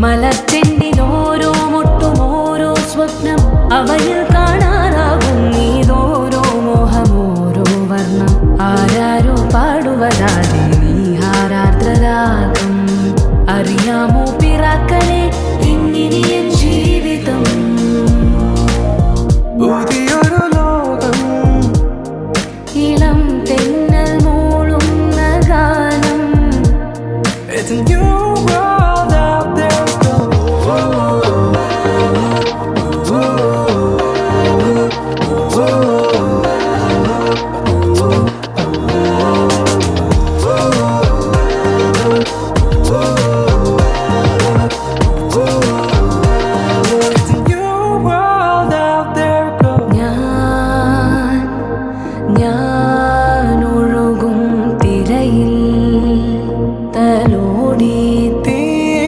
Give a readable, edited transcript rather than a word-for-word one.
മലച്ചെണ്ടിലോരോ മുട്ടും ഓരോ സ്വപ്നം അവയിൽ കാണാനാകും നീതോരോ മോഹമോരോ വർണ്ണം ആരാരോ പാടുവതാതെ നീഹാരാർദ്രരാഗം അറിയാമോ പിറാക്കളെ ഇങ്ങിനിയൻ